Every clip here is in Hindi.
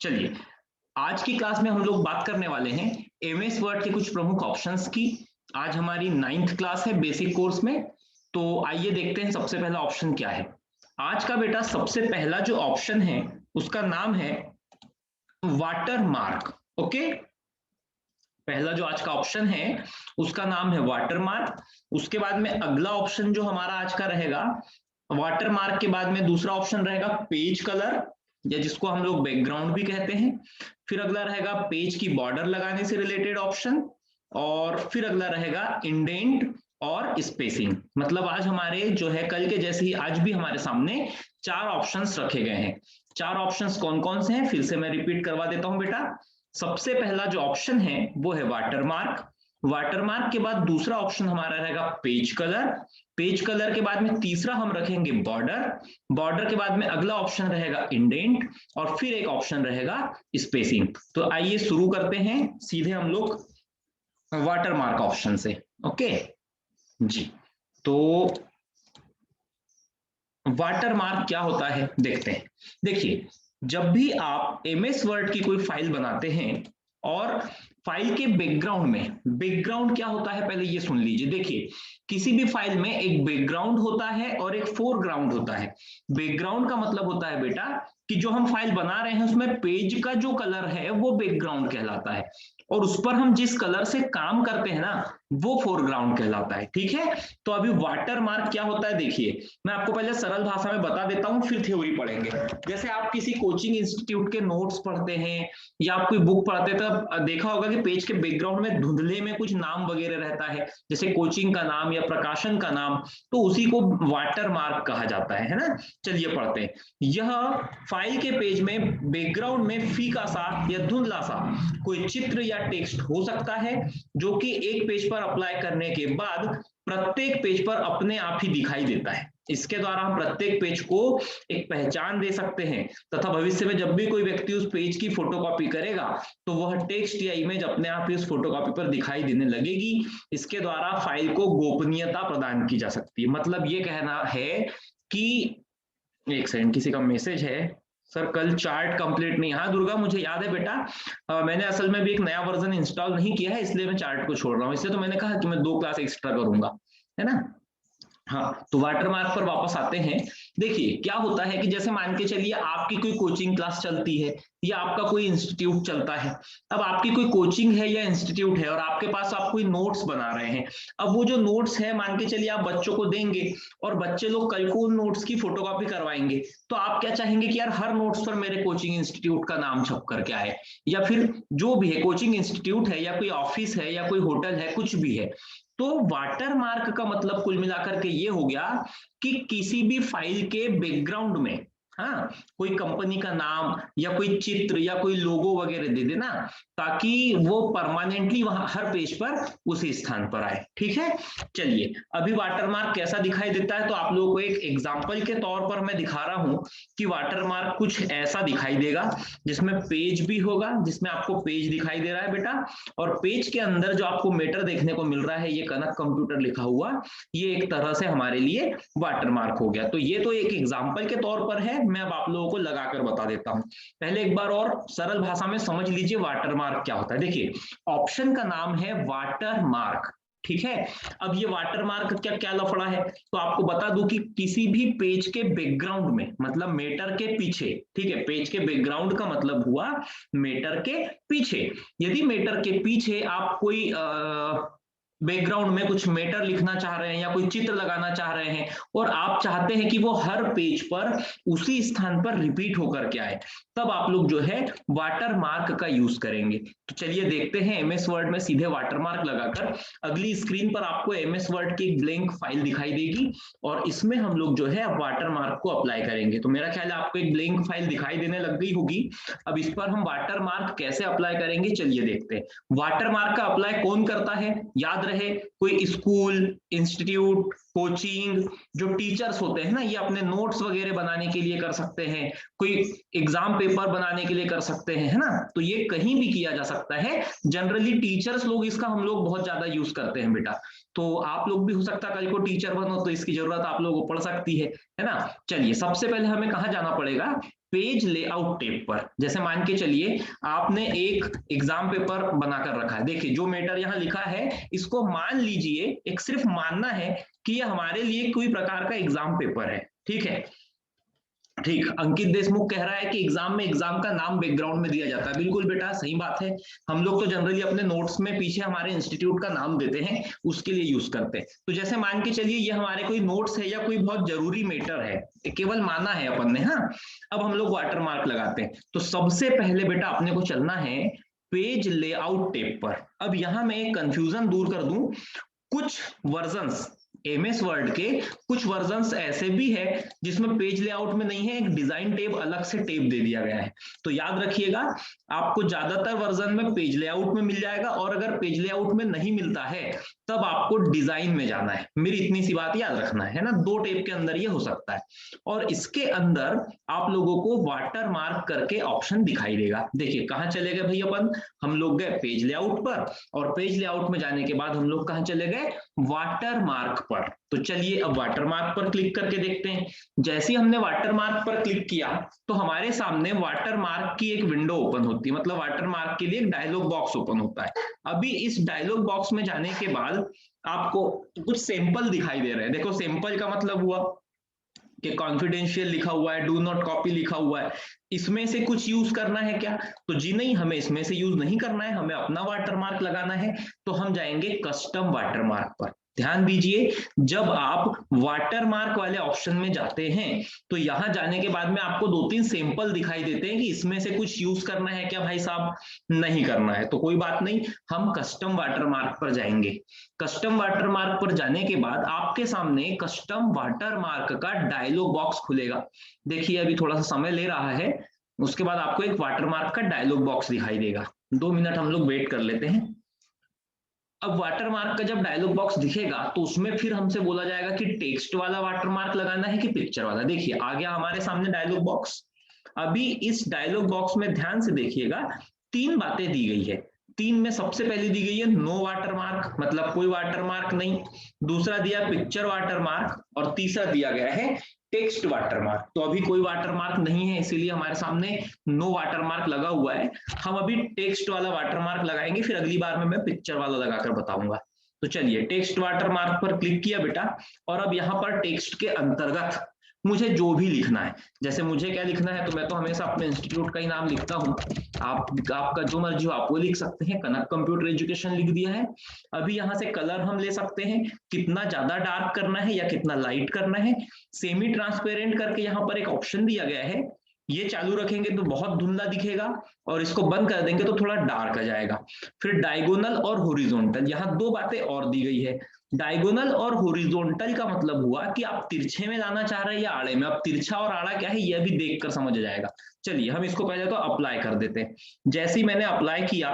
चलिए, आज की क्लास में हम लोग बात करने वाले हैं एमएस वर्ड के कुछ प्रमुख ऑप्शंस की। आज हमारी 9th क्लास है बेसिक कोर्स में। तो आइए देखते हैं सबसे पहला ऑप्शन क्या है। आज का बेटा सबसे पहला जो ऑप्शन है उसका नाम है वाटर मार्क। ओके, पहला जो आज का ऑप्शन है उसका नाम है वाटर मार्क। उसके बाद में अगला ऑप्शन जो हमारा आज का रहेगा, वाटर मार्क के बाद में दूसरा ऑप्शन रहेगा पेज कलर, या जिसको हम लोग बैकग्राउंड भी कहते हैं। फिर अगला रहेगा पेज की बॉर्डर लगाने से रिलेटेड ऑप्शन। और फिर अगला रहेगा इंडेंट और स्पेसिंग। मतलब आज हमारे जो है कल के जैसे ही आज भी हमारे सामने चार ऑप्शंस रखे गए हैं। चार ऑप्शंस कौन कौन से हैं फिर से मैं रिपीट करवा देता हूं बेटा। सबसे पहला जो ऑप्शन है वो है वाटर मार्क। वाटर मार्क के बाद दूसरा ऑप्शन हमारा रहेगा पेज कलर। पेज कलर के बाद में तीसरा हम रखेंगे बॉर्डर। बॉर्डर के बाद में अगला ऑप्शन रहेगा इंडेंट और फिर एक ऑप्शन रहेगा स्पेसिंग। तो आइए शुरू करते हैं सीधे हम लोग वाटर मार्क ऑप्शन से। ओके जी, तो वाटर मार्क क्या होता है देखते हैं। देखिए, जब भी आप एमएस वर्ड की कोई फाइल बनाते हैं और फाइल के बैकग्राउंड में, बैकग्राउंड क्या होता है पहले ये सुन लीजिए। देखिए, किसी भी फाइल में एक बैकग्राउंड होता है और एक फोरग्राउंड होता है। बैकग्राउंड का मतलब होता है बेटा कि जो हम फाइल बना रहे हैं उसमें पेज का जो कलर है वो बैकग्राउंड कहलाता है, और उस पर हम जिस कलर से काम करते हैं ना वो फोरग्राउंड कहलाता है। ठीक है, तो अभी वाटर मार्क क्या होता है देखिए, मैं आपको पहले सरल भाषा में बता देता हूं फिर थ्योरी पढ़ेंगे। जैसे आप किसी कोचिंग इंस्टीट्यूट के नोट्स पढ़ते हैं या आप कोई बुक पढ़ते हैं तो देखा होगा कि पेज के बैकग्राउंड में धुंधले में कुछ नाम वगैरह रहता है, जैसे कोचिंग का नाम या प्रकाशन का नाम, तो उसी को वाटर मार्क कहा जाता है ना। चलिए पढ़ते हैं। यह फाइल के पेज में बैकग्राउंड में फीका सा या धुंधला सा कोई चित्र या टेक्स्ट हो सकता है जो कि एक पेज पर अप्लाई करने के बाद प्रत्येक पेज पर अपने आप ही दिखाई देता है। इसके द्वारा हम प्रत्येक पेज को एक पहचान दे सकते हैं तथा भविष्य में जब भी कोई व्यक्ति उस पेज की फोटोकॉपी करेगा तो वह टेक्स्ट या इमेज अपने आप ही उस फोटोकॉपी पर दिखाई देने लगेगी। इसके द्वारा फाइल को गोपनीयता प्रदान की जा सकती है। मतलब ये कहना है कि, एक सेकंड, किसी का मैसेज है सर, कल चार्ट कंप्लीट नहीं। हाँ दुर्गा, मुझे याद है बेटा, मैंने असल में भी एक नया वर्जन इंस्टॉल नहीं किया है इसलिए मैं चार्ट को छोड़ रहा हूँ। इसलिए तो मैंने कहा कि मैं 2 क्लास एक्स्ट्रा करूंगा, है ना। हाँ, तो वाटर मार्क पर वापस आते हैं। देखिए क्या होता है कि जैसे मान के चलिए आपकी कोई कोचिंग क्लास चलती है या आपका कोई इंस्टीट्यूट चलता है। अब आपकी कोई कोचिंग है या इंस्टीट्यूट है और आपके पास आप कोई नोट्स बना रहे हैं। अब वो जो नोट्स है मान के चलिए आप बच्चों को देंगे और बच्चे लोग कल को उन नोट्स की फोटोकॉपी करवाएंगे, तो आप क्या चाहेंगे कि यार हर नोट्स पर मेरे कोचिंग इंस्टीट्यूट का नाम छप करके आए, या फिर जो भी है कोचिंग इंस्टीट्यूट है या कोई ऑफिस है या कोई होटल है कुछ भी है। तो वाटर मार्क का मतलब कुल मिलाकर के ये हो गया कि किसी भी फाइल के बैकग्राउंड में, हाँ, कोई कंपनी का नाम या कोई चित्र या कोई लोगो वगैरह दे देना ताकि वो परमानेंटली वहां हर पेज पर उसी स्थान पर आए। ठीक है, चलिए अभी वाटरमार्क कैसा दिखाई देता है तो आप लोगों को एक एग्जांपल के तौर पर मैं दिखा रहा हूं कि वाटरमार्क कुछ ऐसा दिखाई देगा जिसमें पेज भी होगा, जिसमें आपको पेज दिखाई दे रहा है बेटा, और पेज के अंदर जो आपको मेटर देखने को मिल रहा है ये कनक कंप्यूटर लिखा हुआ, ये एक तरह से हमारे लिए वाटरमार्क हो गया। तो ये तो एक एग्जांपल के तौर पर है, मैं अब आप लोगों को लगाकर बता देता हूं। पहले एक बार और सरल भाषा में समझ लीजिए वाटरमार्क क्या होता है। देखिए, ऑप्शन का नाम है वाटरमार्क। ठीक है, अब ये वाटरमार्क क्या क्या लफड़ा है तो आपको बता दूं कि किसी भी पेज के बैकग्राउंड में, मतलब मेटर के पीछे, ठीक है, पेज के बैकग्राउंड का मतलब हुआ मेटर के पीछे। यदि मेटर के पीछे आप कोई बैकग्राउंड में कुछ मैटर लिखना चाह रहे हैं या कोई चित्र लगाना चाह रहे हैं और आप चाहते हैं कि वो हर पेज पर उसी स्थान पर रिपीट होकर के आए, तब आप लोग जो है वाटर मार्क का यूज करेंगे। तो चलिए देखते हैं एमएस वर्ड में सीधे वाटर मार्क लगाकर। अगली स्क्रीन पर आपको एमएस वर्ड की एक ब्लैंक फाइल दिखाई देगी और इसमें हम लोग जो है वाटर मार्क को अप्लाई करेंगे। तो मेरा ख्याल है आपको एक ब्लैंक फाइल दिखाई देने लग गई होगी। अब इस पर हम वाटर मार्क कैसे अप्लाई करेंगे चलिए देखते हैं। वाटर मार्क का अप्लाई कौन करता है, याद रहे, कोई स्कूल, इंस्टीट्यूट, कोचिंग, जो टीचर्स होते हैं ना, ये अपने नोट्स वगैरह बनाने के लिए कर सकते हैं, कोई एग्जाम पेपर बनाने के लिए कर सकते हैं, है ना। तो ये कहीं भी किया जा सकता है। जनरली टीचर्स लोग इसका हम लोग बहुत ज्यादा यूज करते हैं बेटा। तो आप लोग भी हो सकता है कल को टीचर बनो तो इसकी जरूरत आप लोगों को पड़ सकती है ना। चलिए सबसे पहले हमें कहाँ जाना पड़ेगा, पेज लेआउट टेप पर। जैसे मान के चलिए आपने एक एग्जाम पेपर बनाकर रखा है, देखिए जो मैटर यहाँ लिखा है इसको मान लीजिए, एक सिर्फ मानना है कि ये हमारे लिए कोई प्रकार का एग्जाम पेपर है, ठीक है। ठीक, अंकित देशमुख कह रहा है कि एग्जाम में एग्जाम का नाम बैकग्राउंड में दिया जाता है। बिल्कुल बेटा सही बात है, हम लोग तो जनरली अपने नोट्स में पीछे हमारे इंस्टीट्यूट का नाम देते हैं, उसके लिए यूज करते हैं। तो जैसे मान के चलिए ये हमारे कोई नोट्स है या कोई बहुत जरूरी मैटर है, केवल माना है अपन ने। हाँ, अब हम लोग वाटर मार्क लगाते हैं। तो सबसे पहले बेटा अपने को चलना है पेज लेआउट टेप पर। अब यहाँ मैं एक कंफ्यूजन दूर कर दूं, कुछ वर्जन्स एमएस वर्ड के कुछ वर्जन्स ऐसे भी है जिसमें पेज लेआउट में नहीं है, एक डिजाइन टेब अलग से टेब दे दिया गया है। तो याद रखिएगा आपको ज्यादातर वर्जन में पेज लेआउट में मिल जाएगा, और अगर पेज लेआउट में नहीं मिलता है तब आपको डिजाइन में जाना है। मेरी इतनी सी बात याद रखना है ना, 2 टेब के अंदर ये हो सकता है। और इसके अंदर आप लोगों को वाटर मार्क करके ऑप्शन दिखाई देगा। देखिए कहाँ चले गए भाई अपन, हम लोग गए पेज लेआउट पर, और पेज लेआउट में जाने के बाद हम लोग कहाँ चले गए, वाटर मार्क पर। तो चलिए अब वाटर मार्क पर क्लिक करके देखते हैं। जैसे ही हमने वाटर मार्क पर क्लिक किया तो हमारे सामने वाटर मार्क की एक विंडो ओपन होती है, मतलब वाटर मार्क के लिए एक डायलॉग बॉक्स ओपन होता है। अभी इस डायलॉग बॉक्स में जाने के बाद आपको कुछ सैंपल दिखाई दे रहे हैं। देखो सैंपल का मतलब हुआ कि कॉन्फिडेंशियल लिखा हुआ है, डू नॉट कॉपी लिखा हुआ है, इसमें से कुछ यूज करना है क्या? तो जी नहीं, हमें इसमें से यूज नहीं करना है, हमें अपना वाटरमार्क लगाना है। तो हम जाएंगे कस्टम वाटरमार्क पर। ध्यान दीजिए, जब आप वाटरमार्क वाले ऑप्शन में जाते हैं तो यहां जाने के बाद में आपको 2-3 सैंपल दिखाई देते हैं कि इसमें से कुछ यूज करना है क्या भाई साहब, नहीं करना है। तो कोई बात नहीं, हम कस्टम वाटरमार्क पर जाएंगे। कस्टम वाटरमार्क पर जाने के बाद आपके सामने कस्टम वाटरमार्क का डायलॉग बॉक्स खुलेगा। देखिए अभी थोड़ा सा समय ले रहा है, उसके बाद आपको एक वाटरमार्क का डायलॉग बॉक्स दिखाई देगा। 2 मिनट हम लोग वेट कर लेते हैं। अब वाटरमार्क का जब डायलॉग बॉक्स दिखेगा तो उसमें फिर हमसे बोला जाएगा कि टेक्स्ट वाला वाटरमार्क लगाना है कि पिक्चर वाला। देखिए आ गया हमारे सामने डायलॉग बॉक्स। अभी इस डायलॉग बॉक्स में ध्यान से देखिएगा, 3 बातें दी गई है। 3 में सबसे पहले दी गई है नो वाटरमार्क, मतलब कोई वाटरमार्क नहीं। दूसरा दिया पिक्चर वाटरमार्क, और तीसरा दिया गया है टेक्स्ट वाटरमार्क। तो अभी कोई वाटरमार्क नहीं है, इसीलिए हमारे सामने नो वाटरमार्क लगा हुआ है। हम अभी टेक्स्ट वाला वाटरमार्क लगाएंगे, फिर अगली बार में मैं पिक्चर वाला लगाकर बताऊंगा। तो चलिए टेक्स्ट वाटरमार्क पर क्लिक किया बेटा, और अब यहाँ पर टेक्स्ट के अंतर्गत मुझे जो भी लिखना है, जैसे मुझे क्या लिखना है, तो मैं तो हमेशा अपने इंस्टीट्यूट का ही नाम लिखता हूँ। आपका जो मर्जी हो आप वो लिख सकते हैं। कनक कंप्यूटर एजुकेशन लिख दिया है। अभी यहाँ से कलर हम ले सकते हैं, कितना ज्यादा डार्क करना है या कितना लाइट करना है। सेमी ट्रांसपेरेंट करके यहाँ पर एक ऑप्शन दिया गया है, ये चालू रखेंगे तो बहुत धुंधला दिखेगा, और इसको बंद कर देंगे तो थोड़ा डार्क आ जाएगा। फिर डायगोनल और होरिजोनटल, यहाँ 2 बातें और दी गई है। डायगोनल और होरिजोनटल का मतलब हुआ कि आप तिरछे में लाना चाह रहे हैं या आड़े में। अब तिरछा और आड़ा क्या है यह भी देखकर समझ आ जाएगा। चलिए हम इसको पहले तो अप्लाई कर देते हैं। जैसे ही मैंने अप्लाई किया,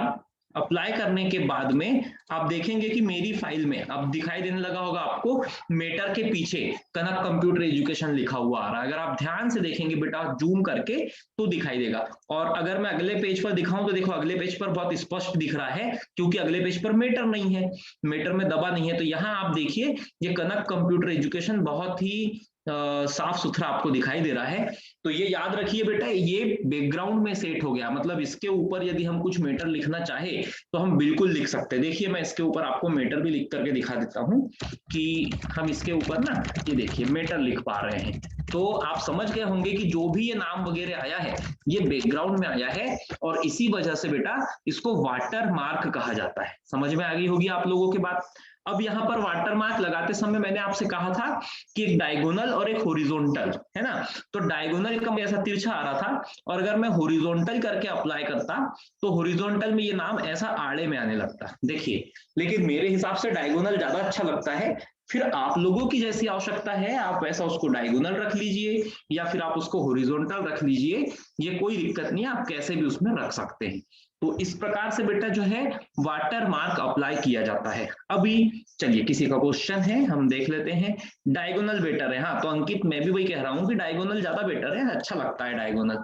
अप्लाई करने के बाद में आप देखेंगे कि मेरी फाइल में अब दिखाई देने लगा होगा आपको, मेटर के पीछे कनक कंप्यूटर एजुकेशन लिखा हुआ आ रहा है। अगर आप ध्यान से देखेंगे बेटा जूम करके तो दिखाई देगा। और अगर मैं अगले पेज पर दिखाऊं तो देखो अगले पेज पर बहुत स्पष्ट दिख रहा है, क्योंकि अगले पेज पर मेटर नहीं है, मेटर में दबा नहीं है। तो यहाँ आप देखिए ये कनक कंप्यूटर एजुकेशन बहुत ही साफ सुथरा आपको दिखाई दे रहा है। तो ये याद रखिए बेटा, ये बैकग्राउंड में सेट हो गया, मतलब इसके ऊपर यदि हम कुछ मेटर लिखना चाहे तो हम बिल्कुल लिख सकते हैं। देखिए मैं इसके ऊपर आपको मेटर भी लिख करके दिखा देता हूं कि हम इसके ऊपर ना, ये देखिए मेटर लिख पा रहे हैं। तो आप समझ गए होंगे कि जो भी ये नाम वगैरह आया है ये बैकग्राउंड में आया है, और इसी वजह से बेटा इसको वाटर मार्क कहा जाता है। समझ में आ गई होगी आप लोगों की बात। अब यहाँ पर वाटरमार्क लगाते समय मैंने आपसे कहा था कि एक डायगोनल और एक हॉरिजॉन्टल है ना। तो डायगोनल का ऐसा तिरछा आ रहा था, और अगर मैं हॉरिजॉन्टल करके अप्लाई करता तो हॉरिजॉन्टल में ये नाम ऐसा आड़े में आने लगता। देखिए लेकिन मेरे हिसाब से डायगोनल ज्यादा अच्छा लगता है। फिर आप लोगों की जैसी आवश्यकता है आप वैसा उसको डायगोनल रख लीजिए, या फिर आप उसको हॉरिजॉन्टल रख लीजिए, ये कोई दिक्कत नहीं है, आप कैसे भी उसमें रख सकते हैं। तो इस प्रकार से बेटा जो है वाटर मार्क अप्लाई किया जाता है। अभी चलिए किसी का क्वेश्चन है हम देख लेते हैं। डायगोनल बेटर है, हाँ तो अंकित मैं भी वही कह रहा हूँ कि डायगोनल ज्यादा बेटर है, अच्छा लगता है डायगोनल।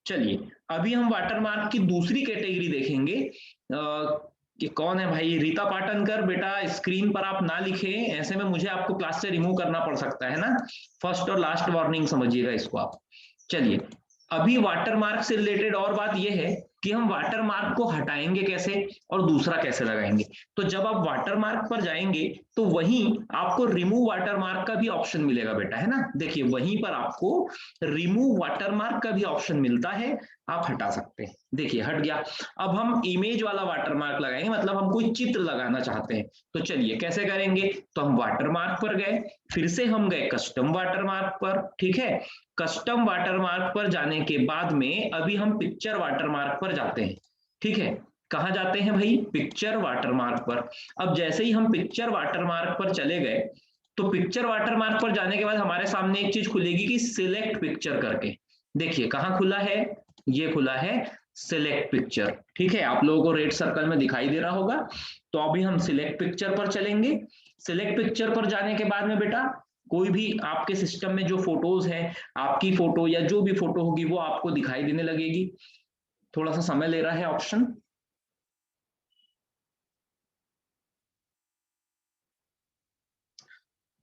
चलिए अभी हम वाटर मार्क की दूसरी कैटेगरी देखेंगे। कि कौन है भाई, रीता पाटनकर। बेटा स्क्रीन पर आप ना लिखे, ऐसे में मुझे आपको क्लास से रिमूव करना पड़ सकता है ना। फर्स्ट और लास्ट वार्निंग समझिएगा इसको आप। चलिए अभी वाटरमार्क से रिलेटेड और बात यह है कि हम वाटरमार्क को हटाएंगे कैसे और दूसरा कैसे लगाएंगे। तो जब आप वाटरमार्क पर जाएंगे तो वहीं आपको रिमूव वाटरमार्क का भी ऑप्शन मिलेगा बेटा, है ना। देखिए वहीं पर आपको रिमूव वाटरमार्क का भी ऑप्शन मिलता है, आप हटा सकते हैं। देखिए हट गया। अब हम इमेज वाला वाटरमार्क लगाएंगे, मतलब हम कोई चित्र लगाना चाहते हैं। तो चलिए कैसे करेंगे, तो हम वाटरमार्क पर गए, फिर से हम गए कस्टम वाटरमार्क पर, ठीक है। कस्टम वाटरमार्क पर जाने के बाद में अभी हम पिक्चर वाटरमार्क पर जाते हैं, ठीक है। कहाँ जाते हैं भाई, पिक्चर वाटरमार्क पर। अब जैसे ही हम पिक्चर वाटरमार्क पर चले गए, तो पिक्चर वाटरमार्क पर जाने के बाद हमारे सामने एक चीज खुलेगी कि सिलेक्ट पिक्चर करके। देखिए कहाँ खुला है, ये खुला है सिलेक्ट पिक्चर, ठीक है। आप लोगों को रेड सर्कल में दिखाई दे रहा होगा। तो अभी हम सिलेक्ट पिक्चर पर चलेंगे। सिलेक्ट पिक्चर पर जाने के बाद में बेटा कोई भी आपके सिस्टम में जो फोटोज है, आपकी फोटो या जो भी फोटो होगी वो आपको दिखाई देने लगेगी। थोड़ा सा समय ले रहा है ऑप्शन।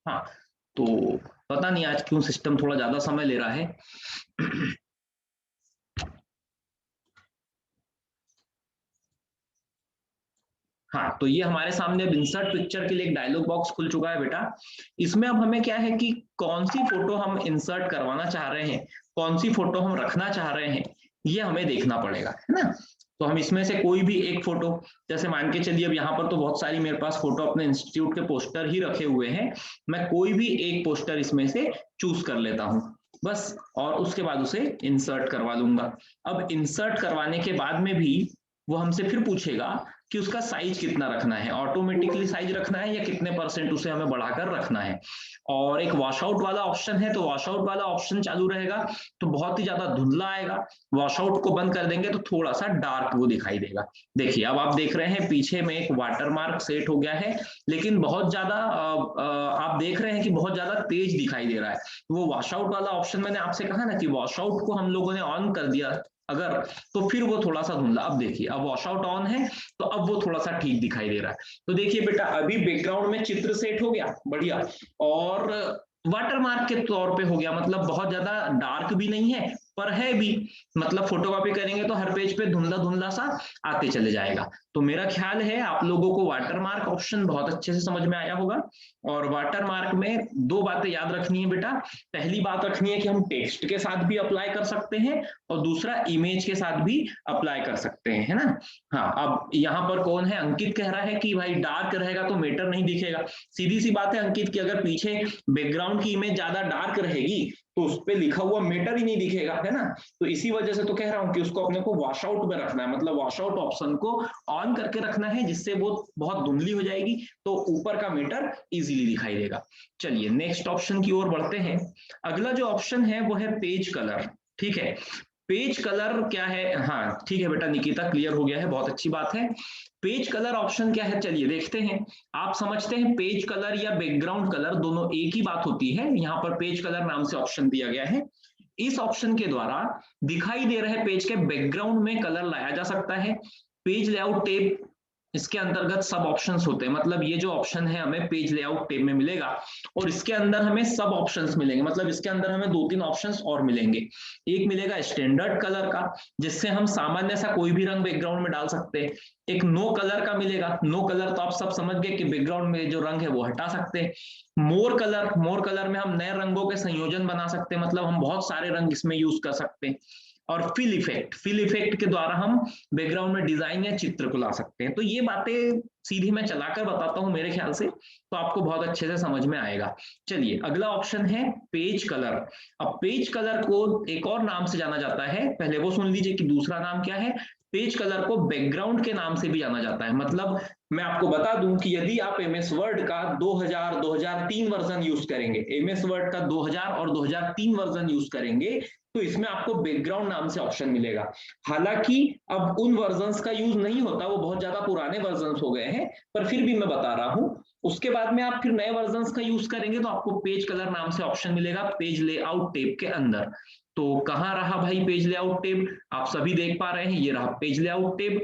हाँ, तो पता नहीं आज क्यों सिस्टम थोड़ा ज्यादा समय ले रहा है। हाँ, तो ये हमारे सामने अब इंसर्ट पिक्चर के लिए एक डायलॉग बॉक्स खुल चुका है बेटा। इसमें अब हमें क्या है कि कौन सी फोटो हम इंसर्ट करवाना चाह रहे हैं, कौन सी फोटो हम रखना चाह रहे हैं, ये हमें देखना पड़ेगा, है ना। तो हम इसमें से कोई भी एक फोटो, जैसे मान के चलिए अब यहाँ पर तो बहुत सारी मेरे पास फोटो अपने इंस्टीट्यूट के पोस्टर ही रखे हुए हैं, मैं कोई भी एक पोस्टर इसमें से चूज कर लेता हूँ बस, और उसके बाद उसे इंसर्ट करवा लूंगा। अब इंसर्ट करवाने के बाद में भी वो हमसे फिर पूछेगा कि उसका साइज कितना रखना है, ऑटोमेटिकली साइज रखना है या कितने परसेंट उसे हमें बढ़ाकर रखना है। और एक वॉशआउट वाला ऑप्शन है, तो वॉशआउट वाला ऑप्शन चालू रहेगा तो बहुत ही ज्यादा धुंधला आएगा। वॉशआउट को बंद कर देंगे तो थोड़ा सा डार्क वो दिखाई देगा। देखिए अब आप देख रहे हैं पीछे में एक वाटरमार्क सेट हो गया है, लेकिन बहुत ज्यादा आप देख रहे हैं कि बहुत ज्यादा तेज दिखाई दे रहा है। वो वॉशआउट वाला ऑप्शन मैंने आपसे कहा ना कि वॉशआउट को हम लोगों ने ऑन कर दिया अगर, तो फिर वो थोड़ा सा धुंधला। अब देखिए अब वॉशआउट ऑन है तो अब वो थोड़ा सा ठीक दिखाई दे रहा है। तो देखिए बेटा अभी बैकग्राउंड में चित्र सेट हो गया बढ़िया, और वाटरमार्क के तौर पे हो गया, मतलब बहुत ज्यादा डार्क भी नहीं है पर है भी, मतलब फोटोकॉपी करेंगे तो हर पेज पे धुंधला धुंधला सा आते चले जाएगा। तो मेरा ख्याल है आप लोगों को वाटरमार्क ऑप्शन बहुत अच्छे से समझ में आया होगा। और वाटरमार्क में दो बातें याद रखनी है बेटा। पहली बात रखनी है कि हम टेक्स्ट के साथ भी अप्लाई कर सकते हैं, और दूसरा इमेज के साथ भी अप्लाई कर सकते हैं, है ना। हाँ, अब यहाँ पर कौन है, अंकित कह रहा है कि भाई डार्क रहेगा तो मेटर नहीं दिखेगा। सीधी सी बात है अंकित की, अगर पीछे बैकग्राउंड की इमेज ज्यादा डार्क रहेगी तो उस पर लिखा हुआ मेटर ही नहीं दिखेगा, है ना। तो इसी वजह से तो कह रहा हूं कि उसको अपने को वॉशआउट में रखना है, मतलब वॉशआउट ऑप्शन को ऑन करके रखना है, जिससे वो बहुत धुंधली हो जाएगी तो ऊपर का मेटर इजीली दिखाई देगा। चलिए नेक्स्ट ऑप्शन की ओर बढ़ते हैं। अगला जो ऑप्शन है वो है पेज कलर, ठीक है। पेज कलर क्या है, हाँ ठीक है बेटा निकिता क्लियर हो गया है, बहुत अच्छी बात है। पेज कलर ऑप्शन क्या है चलिए देखते हैं। आप समझते हैं पेज कलर या बैकग्राउंड कलर दोनों एक ही बात होती है। यहाँ पर पेज कलर नाम से ऑप्शन दिया गया है। इस ऑप्शन के द्वारा दिखाई दे रहे पेज के बैकग्राउंड में कलर लाया जा सकता है। पेज लेआउट टैब इसके अंतर्गत सब ऑप्शंस होते हैं, मतलब ये जो ऑप्शन है हमें पेज लेआउट टैब में मिलेगा, और इसके अंदर हमें सब ऑप्शंस मिलेंगे, मतलब इसके अंदर हमें दो तीन ऑप्शंस और मिलेंगे। एक मिलेगा स्टैंडर्ड कलर का, जिससे हम सामान्य सा कोई भी रंग बैकग्राउंड में डाल सकते हैं। एक नो कलर का मिलेगा, नो कलर तो आप सब समझ गए कि बैकग्राउंड में जो रंग है वो हटा सकते हैं। मोर कलर में हम नए रंगों के संयोजन बना सकते हैं, मतलब हम बहुत सारे रंग इसमें यूज कर सकते हैं। और फिल इफेक्ट के द्वारा हम बैकग्राउंड में डिजाइन या चित्र को ला सकते हैं। तो ये बातें सीधी मैं चलाकर बताता हूं मेरे ख्याल से, तो आपको बहुत अच्छे से समझ में आएगा। चलिए अगला ऑप्शन है पेज कलर। अब पेज कलर को एक और नाम से जाना जाता है, पहले वो सुन लीजिए कि दूसरा नाम क्या है। पेज कलर को बैकग्राउंड के नाम से भी जाना जाता है। मतलब मैं आपको बता दूं कि यदि आप एमएस वर्ड का 2000 2003 वर्जन यूज करेंगे, एमएस वर्ड का 2000 और 2003 वर्जन यूज करेंगे, तो इसमें आपको बैकग्राउंड नाम से ऑप्शन मिलेगा। हालांकि अब उन वर्जन्स का यूज नहीं होता, वो बहुत ज्यादा पुराने वर्जन्स हो गए हैं, पर फिर भी मैं बता रहा हूं। उसके बाद में आप फिर नए वर्जन्स का यूज करेंगे तो आपको पेज कलर नाम से ऑप्शन मिलेगा पेज लेआउट टैब के अंदर। तो कहां रहा भाई पेज लेआउट टैब, आप सभी देख पा रहे हैं, ये रहा पेज लेआउट टैब।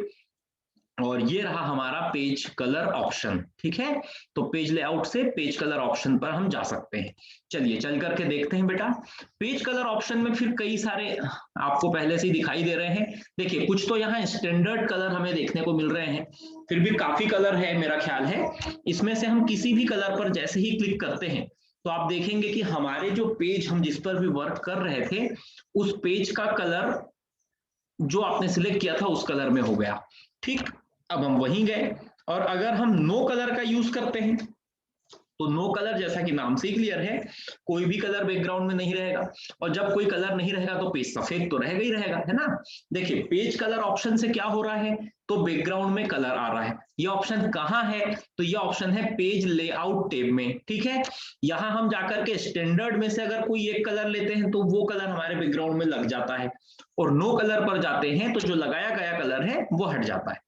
और ये रहा हमारा पेज कलर ऑप्शन। ठीक है, तो पेज लेआउट से पेज कलर ऑप्शन पर हम जा सकते हैं। चलिए चल करके देखते हैं बेटा। पेज कलर ऑप्शन में फिर कई सारे आपको पहले से ही दिखाई दे रहे हैं। देखिए कुछ तो यहाँ स्टैंडर्ड कलर हमें देखने को मिल रहे हैं, फिर भी काफी कलर है मेरा ख्याल है। इसमें से हम किसी भी कलर पर जैसे ही क्लिक करते हैं तो आप देखेंगे कि हमारे जो पेज हम जिस पर भी वर्क कर रहे थे उस पेज का कलर जो आपने सिलेक्ट किया था उस कलर में हो गया। ठीक, अब हम वहीं गए और अगर हम नो कलर का यूज करते हैं तो नो कलर जैसा कि नाम से ही क्लियर है, कोई भी कलर बैकग्राउंड में नहीं रहेगा। और जब कोई कलर नहीं रहेगा तो पेज सफेद तो रहेगा ही रहेगा, है ना। देखिए पेज कलर ऑप्शन से क्या हो रहा है, तो बैकग्राउंड में कलर आ रहा है। ये ऑप्शन कहाँ है, तो ये ऑप्शन है पेज लेआउट टैब में। ठीक है, यहाँ हम जाकर के स्टैंडर्ड में से अगर कोई एक कलर लेते हैं तो वो कलर हमारे बैकग्राउंड में लग जाता है, और नो कलर पर जाते हैं तो जो लगाया गया कलर है वो हट जाता है।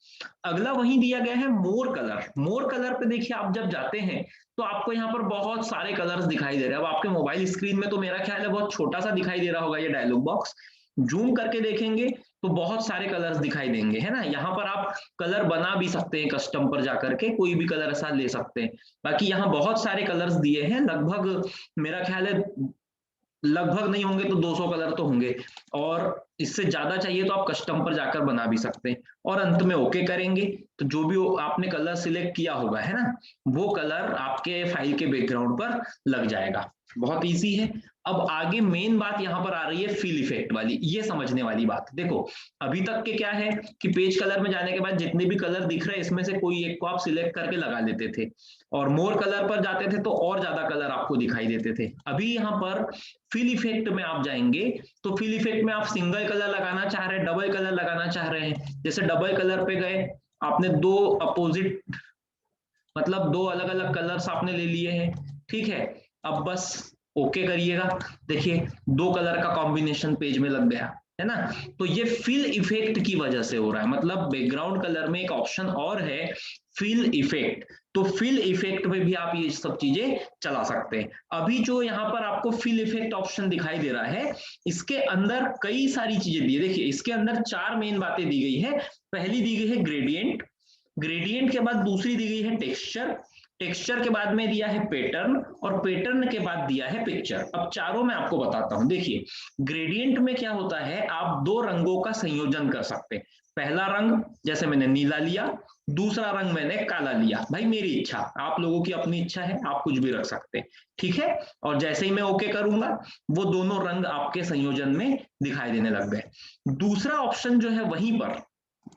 अगला वही दिया गया है मोर कलर। मोर कलर पे देखिए आप जब जाते हैं तो आपको यहाँ पर बहुत सारे कलर्स दिखाई दे रहे हैं। अब आपके मोबाइल स्क्रीन में तो मेरा ख्याल है बहुत छोटा सा दिखाई दे रहा होगा ये डायलॉग बॉक्स, जूम करके देखेंगे तो बहुत सारे कलर्स दिखाई देंगे, है ना। यहाँ पर आप कलर बना भी सकते हैं, कस्टम पर जाकर के कोई भी कलर ऐसा ले सकते हैं। बाकी यहाँ बहुत सारे कलर्स दिए हैं, लगभग मेरा ख्याल है लगभग नहीं होंगे तो 200 कलर तो होंगे, और इससे ज्यादा चाहिए तो आप कस्टम पर जाकर बना भी सकते हैं। और अंत में ओके करेंगे तो जो भी आपने कलर सिलेक्ट किया होगा, है ना, वो कलर आपके फाइल के बैकग्राउंड पर लग जाएगा। बहुत इजी है। अब आगे मेन बात यहाँ पर आ रही है फिल इफेक्ट वाली, ये समझने वाली बात। देखो अभी तक के क्या है कि पेज कलर में जाने के बाद जितने भी कलर दिख रहे हैं इसमें से कोई एक को आप सिलेक्ट करके लगा लेते थे, और मोर कलर पर जाते थे तो और ज्यादा कलर आपको दिखाई देते थे। अभी यहाँ पर फिल इफेक्ट में आप जाएंगे तो फिल इफेक्ट में आप सिंगल कलर लगाना चाह रहे हैं, डबल कलर लगाना चाह रहे हैं। जैसे डबल कलर पे गए, आपने दो अपोजिट मतलब दो अलग अलग कलर्स आपने ले लिए हैं। ठीक है, अब बस ओके करिएगा। देखिए दो कलर का कॉम्बिनेशन पेज में लग गया, है ना। तो ये फिल इफेक्ट की वजह से हो रहा है, मतलब बैकग्राउंड कलर में एक ऑप्शन और है फिल इफेक्ट। तो फिल इफेक्ट में भी आप ये सब चीजें चला सकते हैं। अभी जो यहाँ पर आपको फिल इफेक्ट ऑप्शन दिखाई दे रहा है इसके अंदर कई सारी चीजें दी है। देखिए इसके अंदर चार मेन बातें दी गई है। पहली दी गई है ग्रेडियंट, ग्रेडियंट के बाद दूसरी दी गई है टेक्सचर, टेक्सचर के बाद में दिया है पैटर्न, और पैटर्न के बाद दिया है पिक्चर। अब चारों मैं आपको बताता हूं। देखिए ग्रेडियंट में क्या होता है, आप दो रंगों का संयोजन कर सकते हैं। पहला रंग जैसे मैंने नीला लिया, दूसरा रंग मैंने काला लिया, भाई मेरी इच्छा, आप लोगों की अपनी इच्छा है, आप कुछ भी रख सकते हैं। ठीक है, और जैसे ही मैं ओके करूंगा वो दोनों रंग आपके संयोजन में दिखाई देने लग गए। दूसरा ऑप्शन जो है वहीं पर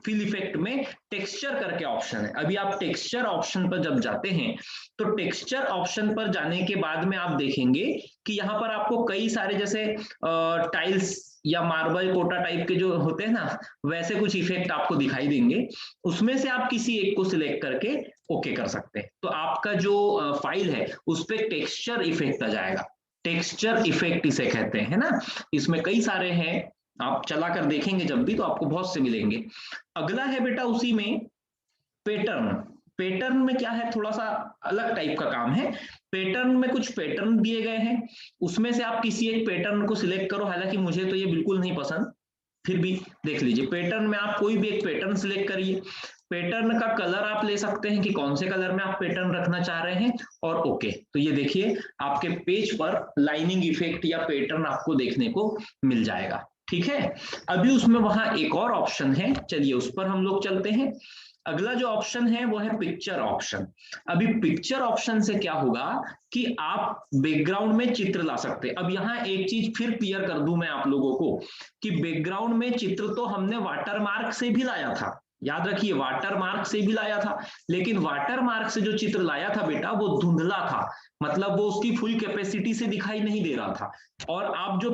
फिल इफेक्ट में टेक्सचर करके ऑप्शन है। अभी आप टेक्सचर ऑप्शन पर जब जाते हैं तो टेक्सचर ऑप्शन पर जाने के बाद में आप देखेंगे कि यहाँ पर आपको कई सारे जैसे टाइल्स या मार्बल कोटा टाइप के जो होते हैं ना, वैसे कुछ इफेक्ट आपको दिखाई देंगे। उसमें से आप किसी एक को सिलेक्ट करके ओके कर सकते हैं, तो आपका जो फाइल है उस पर टेक्सचर इफेक्ट आ जाएगा। टेक्सचर इफेक्ट इसे कहते हैं, है ना। इसमें कई सारे हैं, आप चला कर देखेंगे जब भी तो आपको बहुत से मिलेंगे। अगला है बेटा उसी में पैटर्न। पैटर्न में क्या है, थोड़ा सा अलग टाइप का काम है। पैटर्न में कुछ पैटर्न दिए गए हैं, उसमें से आप किसी एक पैटर्न को सिलेक्ट करो। हालांकि मुझे तो ये बिल्कुल नहीं पसंद, फिर भी देख लीजिए। पैटर्न में आप कोई भी एक पैटर्न सिलेक्ट करिए। पैटर्न का कलर आप ले सकते हैं कि कौन से कलर में आप पैटर्न रखना चाह रहे हैं, और ओके। तो ये देखिए आपके पेज पर लाइनिंग इफेक्ट या पैटर्न आपको देखने को मिल जाएगा। ठीक है, अभी उसमें वहां एक और ऑप्शन है, चलिए उस पर हम लोग चलते हैं। अगला जो ऑप्शन है वो है पिक्चर ऑप्शन। अभी पिक्चर ऑप्शन से क्या होगा कि आप बैकग्राउंड में चित्र ला सकते हैं। अब यहाँ एक चीज फिर क्लियर कर दूं मैं आप लोगों को कि बैकग्राउंड में चित्र तो हमने वाटरमार्क से भी लाया था, याद रखिए वाटरमार्क से भी लाया था, लेकिन वाटरमार्क से जो चित्र लाया था बेटा वो धुंधला था, मतलब वो उसकी फुल कैपेसिटी से दिखाई नहीं दे रहा था। और आप जो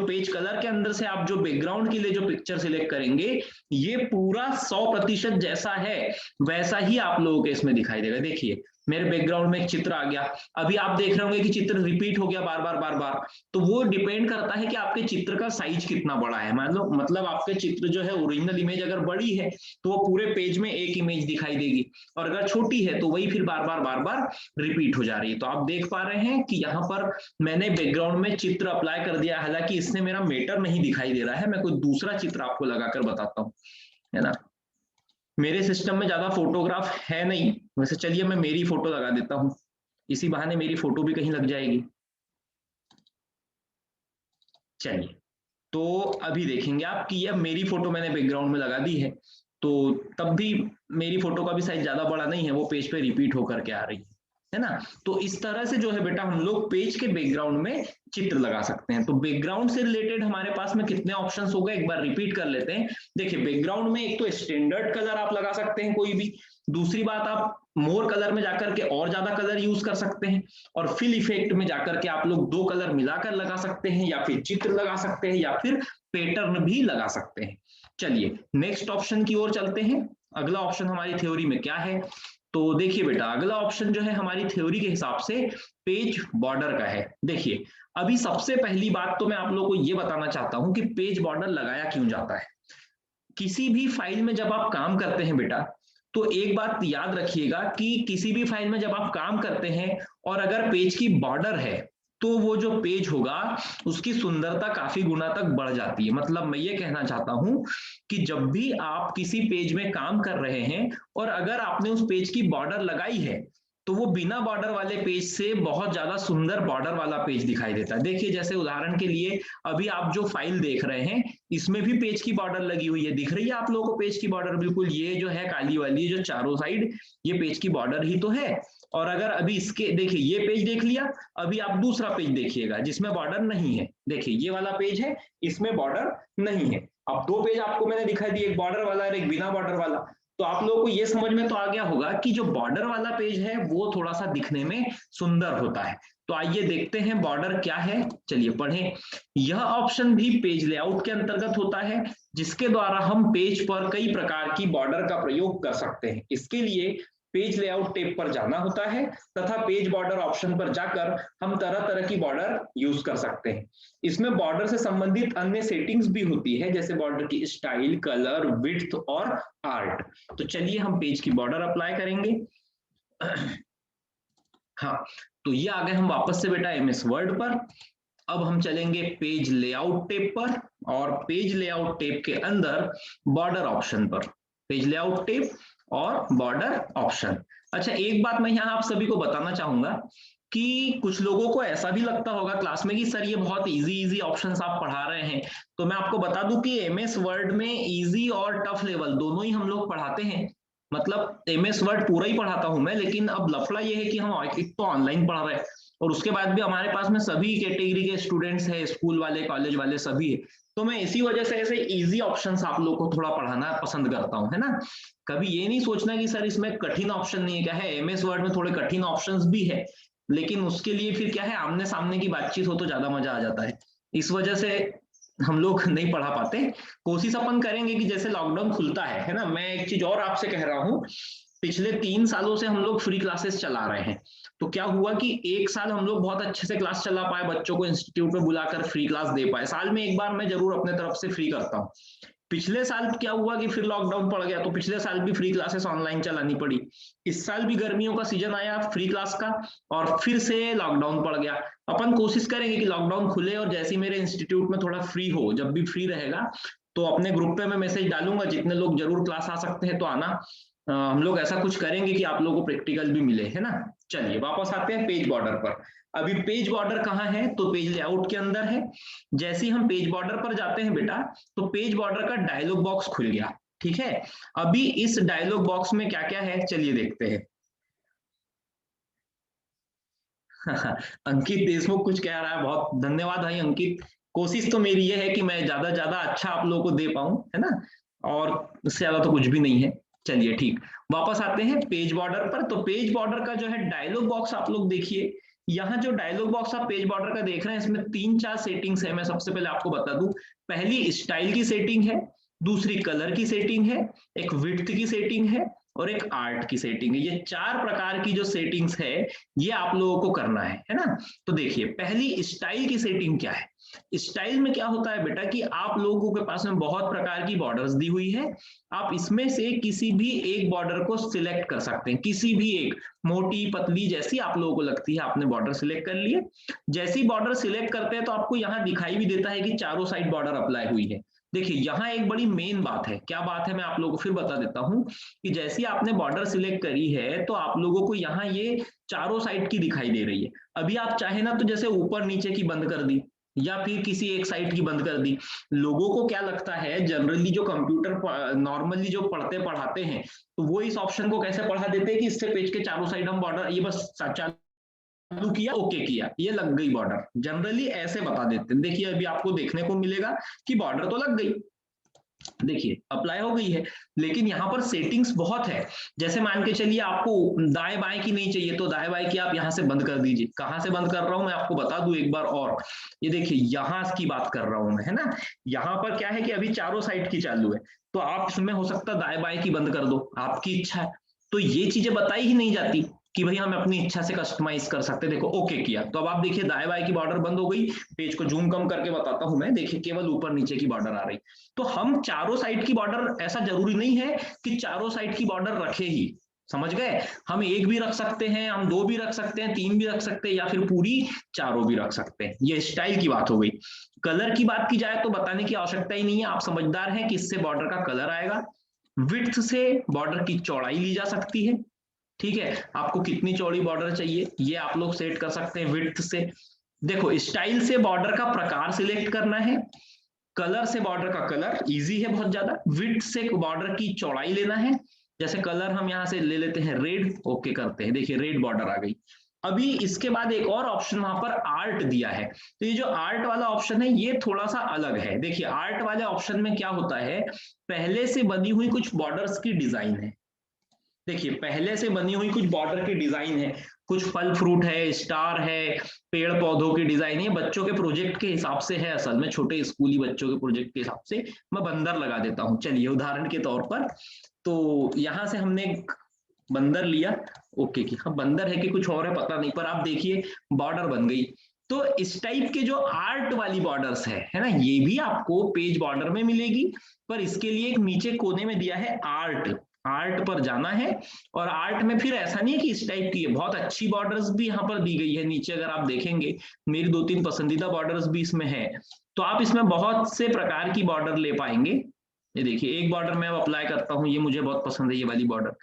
पेज कलर के अंदर से आप जो बैकग्राउंड के लिए जो पिक्चर सिलेक्ट करेंगे ये पूरा 100% जैसा है वैसा ही आप लोगों के इसमें दिखाई देगा। देखिए मेरे बैकग्राउंड में एक चित्र आ गया, अभी आप देख रहे होंगे कि चित्र रिपीट हो गया बार बार बार बार। तो वो डिपेंड करता है कि आपके चित्र का साइज कितना बड़ा है। मान लो मतलब आपके चित्र जो है ओरिजिनल इमेज अगर बड़ी है तो वो पूरे पेज में एक इमेज दिखाई देगी, और अगर छोटी है तो वही फिर बार बार रिपीट हो जा रही है। तो आप देख पा रहे हैं कि यहाँ पर मैंने बैकग्राउंड में चित्र अप्लाई कर दिया, हालांकि इससे मेरा मैटर नहीं दिखाई दे रहा है। मैं कोई दूसरा चित्र आपको लगाकर बताता हूँ, है ना। मेरे सिस्टम में ज्यादा फोटोग्राफ है नहीं, वैसे चलिए मैं मेरी फोटो लगा देता हूँ, इसी बहाने मेरी फोटो भी कहीं लग जाएगी। चलिए, तो अभी देखेंगे आप कि अब मेरी फोटो मैंने बैकग्राउंड में लगा दी है, तो तब भी मेरी फोटो का भी साइज ज्यादा बड़ा नहीं है, वो पेज पे रिपीट होकर के आ रही है ना। तो इस तरह से जो है बेटा हम लोग पेज के बैकग्राउंड में चित्र लगा सकते हैं। तो बैकग्राउंड से रिलेटेड हमारे पास में कितने ऑप्शंस हो गए, एक बार रिपीट कर लेते हैं। देखिए, बैकग्राउंड में एक तो स्टैंडर्ड कलर आप लगा सकते हैं कोई भी, दूसरी बात आप मोर कलर में जाकर के और ज्यादा कलर यूज कर सकते हैं, और फिल इफेक्ट में जाकर के आप लोग दो कलर मिलाकर लगा सकते हैं, या फिर चित्र लगा सकते हैं, या फिर पैटर्न भी लगा सकते हैं। चलिए नेक्स्ट ऑप्शन की ओर चलते हैं। अगला ऑप्शन हमारी थ्योरी में क्या है, तो देखिए बेटा अगला ऑप्शन जो है हमारी थ्योरी के हिसाब से पेज बॉर्डर का है। देखिए, अभी सबसे पहली बात तो मैं आप लोगों को ये बताना चाहता हूं कि पेज बॉर्डर लगाया क्यों जाता है। किसी भी फाइल में जब आप काम करते हैं बेटा, तो एक बात याद रखिएगा कि किसी भी फाइल में जब आप काम करते हैं और अगर पेज की बॉर्डर है, तो वो जो पेज होगा उसकी सुंदरता काफी गुना तक बढ़ जाती है। मतलब मैं ये कहना चाहता हूं कि जब भी आप किसी पेज में काम कर रहे हैं और अगर आपने उस पेज की बॉर्डर लगाई है, तो वो बिना बॉर्डर वाले पेज से बहुत ज्यादा सुंदर बॉर्डर वाला पेज दिखाई देता है। देखिए, जैसे उदाहरण के लिए अभी आप जो फाइल देख रहे हैं, इसमें भी पेज की बॉर्डर लगी हुई है, दिख रही है आप लोगों को पेज की बॉर्डर, बिल्कुल ये जो है काली वाली जो चारों साइड, ये पेज की बॉर्डर ही तो है। और अगर अभी इसके देखिए, ये पेज देख लिया, अभी आप दूसरा पेज देखिएगा जिसमें बॉर्डर नहीं है। देखिए ये वाला पेज है, इसमें बॉर्डर नहीं है। अब दो पेज आपको मैंने दिखाई दी, एक बॉर्डर वाला और एक बिना बॉर्डर वाला। तो आप लोगों को ये समझ में तो आ गया होगा कि जो बॉर्डर वाला पेज है वो थोड़ा सा दिखने में सुंदर होता है। तो आइए देखते हैं बॉर्डर क्या है, चलिए पढ़ें। यह ऑप्शन भी पेज लेआउट के अंतर्गत होता है, जिसके द्वारा हम पेज पर कई प्रकार की बॉर्डर का प्रयोग कर सकते हैं। इसके लिए पेज लेआउट टैब पर जाना होता है तथा पेज बॉर्डर ऑप्शन पर जाकर हम तरह तरह की बॉर्डर यूज कर सकते हैं। इसमें बॉर्डर से संबंधित अन्य सेटिंग्स भी होती है, जैसे बॉर्डर की स्टाइल, कलर, विड्थ और आर्ट। तो चलिए हम पेज की बॉर्डर अप्लाई करेंगे। हाँ, तो ये आ गए हम वापस से बेटा एमएस वर्ड पर। अब हम चलेंगे पेज लेआउट टैब पर, और पेज लेआउट टैब के अंदर बॉर्डर ऑप्शन पर, पेज लेआउट टैब और बॉर्डर ऑप्शन। अच्छा, एक बात मैं यहाँ आप सभी को बताना चाहूंगा कि कुछ लोगों को ऐसा भी लगता होगा क्लास में कि सर ये बहुत इजी इजी ऑप्शंस आप पढ़ा रहे हैं। तो मैं आपको बता दूं कि एमएस वर्ड में इजी और टफ लेवल दोनों ही हम लोग पढ़ाते हैं। मतलब एमएस वर्ड पूरा ही पढ़ाता हूं मैं, लेकिन अब लफड़ा ये है कि हम एक तो ऑनलाइन पढ़ा रहे हैं, और उसके बाद भी हमारे पास में सभी कैटेगरी के स्टूडेंट्स हैं, स्कूल वाले, कॉलेज वाले, सभी है। तो मैं इसी वजह से ऐसे इजी ऑप्शंस आप लोग को थोड़ा पढ़ाना पसंद करता हूं, है ना। कभी ये नहीं सोचना कि सर इसमें कठिन ऑप्शन नहीं है, क्या है एमएस वर्ड में थोड़े कठिन ऑप्शंस भी है, लेकिन उसके लिए फिर क्या है, आमने सामने की बातचीत हो तो ज्यादा मजा आ जाता है। इस वजह से हम लोग नहीं पढ़ा पाते। कोशिश अपन करेंगे कि जैसे लॉकडाउन खुलता है ना। मैं एक चीज और आपसे कह रहा हूँ, पिछले 3 सालों से हम लोग फ्री क्लासेस चला रहे हैं। तो क्या हुआ कि एक साल हम लोग बहुत अच्छे से क्लास चला पाए, बच्चों को इंस्टीट्यूट में बुलाकर फ्री क्लास दे पाए। साल में एक बार मैं जरूर अपने तरफ से फ्री करता हूँ। पिछले साल क्या हुआ कि फिर लॉकडाउन पड़ गया, तो पिछले साल भी फ्री क्लासेस ऑनलाइन चलानी पड़ी। इस साल भी गर्मियों का सीजन आया फ्री क्लास का, और फिर से लॉकडाउन पड़ गया। अपन कोशिश करेंगे कि लॉकडाउन खुले और जैसे ही मेरे इंस्टीट्यूट में थोड़ा फ्री हो, जब भी फ्री रहेगा, तो अपने ग्रुप पे मैं मैसेज डालूंगा, जितने लोग जरूर क्लास आ सकते हैं तो आना। हम लोग ऐसा कुछ करेंगे कि आप लोगों को प्रैक्टिकल भी मिले, है ना। चलिए वापस आते हैं पेज बॉर्डर पर। अभी पेज बॉर्डर कहाँ है, तो पेज लेआउट के अंदर है। जैसे ही हम पेज बॉर्डर पर जाते हैं बेटा, तो पेज बॉर्डर का डायलॉग बॉक्स खुल गया। ठीक है, अभी इस डायलॉग बॉक्स में क्या क्या है चलिए देखते हैं। अंकित देशमुख कुछ कह रहा है, बहुत धन्यवाद भाई अंकित। कोशिश तो मेरी ये है कि मैं ज्यादा ज्यादा अच्छा आप लोगों को दे पाऊं, है ना, और उससे ज्यादा तो कुछ भी नहीं है। चलिए ठीक, वापस आते हैं पेज बॉर्डर पर। तो पेज बॉर्डर का जो है डायलॉग बॉक्स आप लोग देखिए, यहाँ जो डायलॉग बॉक्स आप पेज बॉर्डर का देख रहे हैं, इसमें 3-4 सेटिंग्स है। मैं सबसे पहले आपको बता दूं, पहली स्टाइल की सेटिंग है, दूसरी कलर की सेटिंग है, एक विड्थ की सेटिंग है, और एक आर्ट की सेटिंग है। ये 4 प्रकार की जो सेटिंग्स है, ये आप लोगों को करना है ना। तो देखिए, पहली स्टाइल की सेटिंग क्या है। स्टाइल में क्या होता है बेटा कि आप लोगों के पास में बहुत प्रकार की बॉर्डर्स दी हुई है। आप इसमें से किसी भी एक बॉर्डर को सिलेक्ट कर सकते हैं, किसी भी एक, मोटी पतली जैसी आप लोगों को लगती है। आपने बॉर्डर सिलेक्ट कर लिए, जैसी बॉर्डर सिलेक्ट करते हैं तो आपको यहाँ दिखाई भी देता है कि चारों साइड बॉर्डर अप्लाई हुई है। देखिए यहाँ एक बड़ी मेन बात है, क्या बात है मैं आप लोगों को फिर बता देता हूँ कि जैसे आपने बॉर्डर सिलेक्ट करी है तो आप लोगों को यहाँ ये चारों साइड की दिखाई दे रही है। अभी आप चाहे ना तो जैसे ऊपर नीचे की बंद कर दी या फिर किसी एक साइड की बंद कर दी। लोगों को क्या लगता है जनरली जो कंप्यूटर नॉर्मली जो पढ़ते पढ़ाते हैं तो वो इस ऑप्शन को कैसे पढ़ा देते हैं कि इससे पेज के चारों साइड हम बॉर्डर ये बस चालू किया ओके किया ये लग गई बॉर्डर, जनरली ऐसे बता देते हैं। देखिए अभी आपको देखने को मिलेगा कि बॉर्डर तो लग गई, देखिए अप्लाई हो गई है। लेकिन यहाँ पर सेटिंग्स बहुत है, जैसे मान के चलिए आपको दाएं बाएं की नहीं चाहिए तो दाएं बाएं की आप यहाँ से बंद कर दीजिए। कहाँ से बंद कर रहा हूं मैं आपको बता दूं एक बार और, ये देखिए यहाँ की बात कर रहा हूं मैं, है ना। यहाँ पर क्या है कि अभी चारों साइड की चालू है तो आप इसमें हो सकता है दाएं बाएं की बंद कर दो, आपकी इच्छा है। तो ये चीजें बताई ही नहीं जाती कि भाई हम अपनी इच्छा से कस्टमाइज कर सकते हैं। देखो ओके किया तो अब आप देखिए दाएं बाएं की बॉर्डर बंद हो गई। पेज को जूम कम करके बताता हूं मैं, देखिए केवल ऊपर नीचे की बॉर्डर आ रही। तो हम चारों साइड की बॉर्डर, ऐसा जरूरी नहीं है कि चारों साइड की बॉर्डर रखे ही, समझ गए। हम एक भी रख सकते हैं, हम दो भी रख सकते हैं, तीन भी रख सकते हैं या फिर पूरी चारों भी रख सकते हैं। ये स्टाइल की बात हो गई। कलर की बात की जाए तो बताने की आवश्यकता ही नहीं है, आप समझदार हैं कि इससे बॉर्डर का कलर आएगा। विड्थ से बॉर्डर की चौड़ाई ली जा सकती है, ठीक है। आपको कितनी चौड़ी बॉर्डर चाहिए ये आप लोग सेट कर सकते हैं विड्थ से। देखो स्टाइल से बॉर्डर का प्रकार सिलेक्ट करना है, कलर से बॉर्डर का कलर इजी है बहुत ज्यादा, विड्थ से बॉर्डर की चौड़ाई लेना है। जैसे कलर हम यहाँ से ले लेते हैं रेड, ओके करते हैं, देखिए रेड बॉर्डर आ गई। अभी इसके बाद एक और ऑप्शन वहां पर आर्ट दिया है, तो ये जो आर्ट वाला ऑप्शन है ये थोड़ा सा अलग है। देखिए आर्ट वाले ऑप्शन में क्या होता है, पहले से बनी हुई कुछ बॉर्डर्स की डिजाइन है। देखिए पहले से बनी हुई कुछ बॉर्डर की डिजाइन है, कुछ फल फ्रूट है, स्टार है, पेड़ पौधों की डिजाइन है। बच्चों के प्रोजेक्ट के हिसाब से है, असल में छोटे स्कूली बच्चों के प्रोजेक्ट के हिसाब से मैं बंदर लगा देता हूँ, चलिए उदाहरण के तौर पर। तो यहां से हमने एक बंदर लिया, ओके की, हाँ बंदर है कि कुछ और है पता नहीं, पर आप देखिए बॉर्डर बन गई। तो इस टाइप के जो आर्ट वाली बॉर्डर्स है ना, ये भी आपको पेज बॉर्डर में मिलेगी। पर इसके लिए एक नीचे कोने में दिया है आर्ट, आर्ट पर जाना है। और आर्ट में फिर ऐसा नहीं है कि इस टाइप की है, बहुत अच्छी बॉर्डर्स भी यहाँ पर दी गई है। नीचे अगर आप देखेंगे मेरी दो तीन पसंदीदा बॉर्डर्स भी इसमें है, तो आप इसमें बहुत से प्रकार की बॉर्डर ले पाएंगे। ये देखिए एक बॉर्डर मैं अब अप्लाई करता हूँ, ये मुझे बहुत पसंद है ये वाली बॉर्डर।